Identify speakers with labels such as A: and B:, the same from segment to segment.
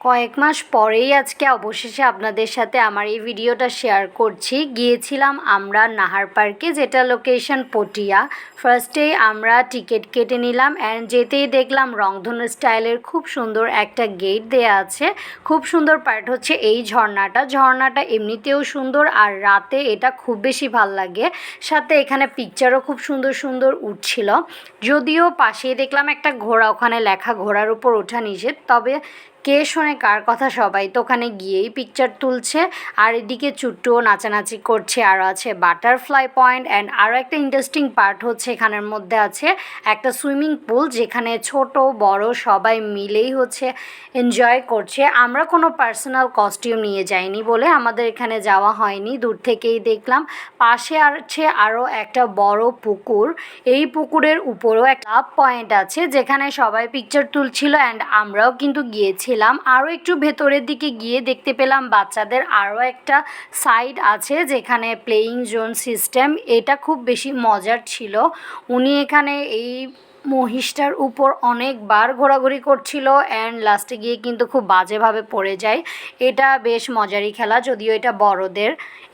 A: কয়েক মাস পরেই আজকে অবশেষে আপনাদের সাথে আমার এই ভিডিওটা শেয়ার করছি। গিয়েছিলাম আমরা নাহার পার্কে, যেটা লোকেশন পটিয়া। ফার্স্টেই আমরা টিকিট কেটে নিলাম অ্যান্ড যেতেই দেখলাম রংধনু স্টাইলের খুব সুন্দর একটা গেট দেয়া আছে। খুব সুন্দর পার্ট হচ্ছে এই ঝর্ণাটা এমনিতেও সুন্দর, আর রাতে এটা খুব বেশি ভাল লাগে। সাথে এখানে পিকচারও খুব সুন্দর সুন্দর উঠছিল। যদিও পাশেই দেখলাম একটা ঘোড়া, ওখানে লেখা ঘোড়ার উপর ওঠা নিষেধ, তবে কে শোনে কার কথা, সবাই তো ওখানে গিয়েই পিকচার তুলছে। আর এদিকে চুট্টুও নাচানাচি করছে। আরও আছে বাটারফ্লাই পয়েন্ট অ্যান্ড আরও একটা ইন্টারেস্টিং পার্ট হচ্ছে এখানের মধ্যে আছে একটা সুইমিং পুল, যেখানে ছোট বড় সবাই মিলেই হচ্ছে এনজয় করছে। আমরা কোনো পার্সোনাল কস্টিউম নিয়ে যাইনি বলে আমাদের এখানে যাওয়া হয়নি, দূর থেকেই দেখলাম। পাশে আছে আরও একটা বড় পুকুর। এই পুকুরের উপরেও একটা পয়েন্ট আছে যেখানে সবাই পিকচার তুলছিল অ্যান্ড আমরাও কিন্তু গিয়েছি। আরও একটু ভেতরের দিকে গিয়ে দেখতে পেলাম বাচ্চাদের আরও একটা সাইড আছে যেখানে প্লেয়িং জোন সিস্টেম। এটা খুব বেশি মজার ছিল। উনি এখানে এই মহিষটার উপর অনেকবার ঘোরাঘুরি করছিল অ্যান্ড লাস্টে গিয়ে কিন্তু খুব বাজেভাবে পড়ে যায়। এটা বেশ মজারই খেলা, যদিও এটা বড়দের।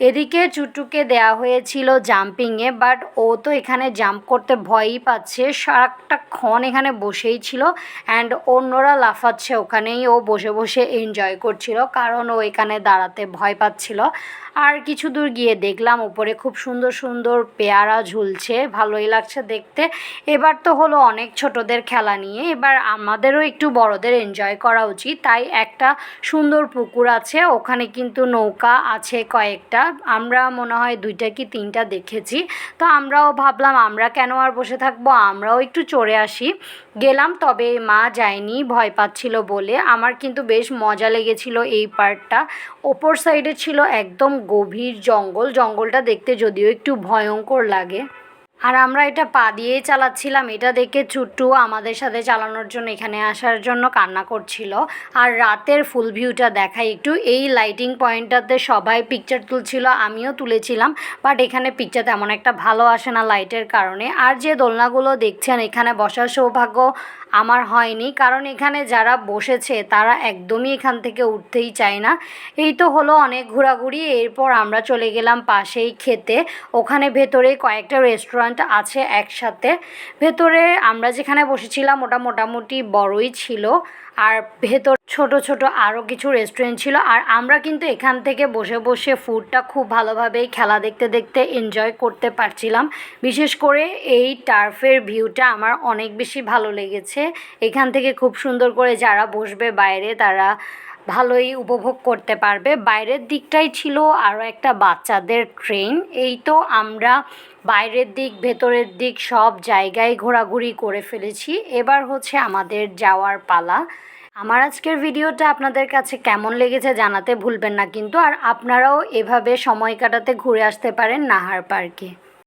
A: এদিকে চুট্টুকে দেয়া হয়েছিল জাম্পিংয়ে, বাট ও তো এখানে জাম্প করতে ভয়ই পাচ্ছে। সারাটাক্ষণ এখানে বসেই ছিল অ্যান্ড অন্যরা লাফাচ্ছে, ওখানেই ও বসে বসে এনজয় করছিল, কারণ ও এখানে দাঁড়াতে ভয় পাচ্ছিল। আর কিছু দূর গিয়ে দেখলাম উপরে খুব সুন্দর সুন্দর পেয়ারা ঝুলছে, ভালোই লাগছে দেখতে। এবার তো হলো অনেক ছোটদের খেলা নিয়ে, এবার আমাদেরও একটু বড়দের এনজয় করা উচিত। তাই একটা সুন্দর পুকুর আছে, ওখানে কিন্তু নৌকা আছে কয়েকটা। আমরা মনে হয় 2টা কি 3টা দেখেছি। তো আমরাও ভাবলাম আমরা কেন আর বসে থাকবো, আমরাও একটু চড়ে আসি। গেলাম, তবে মা যায়নি, ভয় পাচ্ছিল বলে। আমার কিন্তু বেশ মজা লেগেছিল এই পার্টটা। ওপর সাইডে ছিল একদম গভীর জঙ্গলটা দেখতে যদিও একটু ভয়ঙ্কর লাগে। আর আমরা এটা পা দিয়েই চালাচ্ছিলাম, এটা দেখে চুট্টু আমাদের সাথে চালানোর জন্য এখানে আসার জন্য কান্না করছিল। আর রাতের ফুল ভিউটা দেখাই একটু। এই লাইটিং পয়েন্টটাতে সবাই পিকচার তুলছিল, আমিও তুলেছিলাম, বাট এখানে পিকচার তেমন একটা ভালো আসে না লাইটের কারণে। আর যে দোলনাগুলো দেখছেন, এখানে বসার সৌভাগ্য আমার হয়নি, কারণ এখানে যারা বসেছে তারা একদমই এখান থেকে উঠতেই চায় না। এই তো হলো অনেক ঘোরাঘুরি, এরপর আমরা চলে গেলাম পাশেই খেতে। ওখানে ভেতরে কয়েকটা রেস্টুরেন্ট আছে একসাথে। ভেতরে আমরা যেখানে বসেছিলাম ওটা মোটামুটি বড়ই ছিল, আর ভেতর ছোট ছোট আরও কিছু রেস্টুরেন্ট ছিল। আর আমরা কিন্তু এখান থেকে বসে বসে ফুডটা খুব ভালোভাবেই খেলা দেখতে দেখতে এনজয় করতে পারছিলাম। বিশেষ করে এই টার্ফের ভিউটা আমার অনেক বেশি ভালো লেগেছে। এখান থেকে খুব সুন্দর করে যারা বসবে বাইরে তারা ভালোই উপভোগ করতে পারবে। বাইরের দিকটাই ছিল আরও একটা বাচ্চাদের ট্রেন। এই তো আমরা বাইরের দিক ভেতরের দিক সব জায়গায় ঘোরাঘুরি করে ফেলেছি, এবার হচ্ছে আমাদের যাওয়ার পালা। আমার আজকের ভিডিওটা আপনাদের কাছে কেমন লেগেছে জানাতে ভুলবেন না কিন্তু। আর আপনারাও এভাবে সময় কাটাতে ঘুরে আসতে পারেন নাহার পার্কে।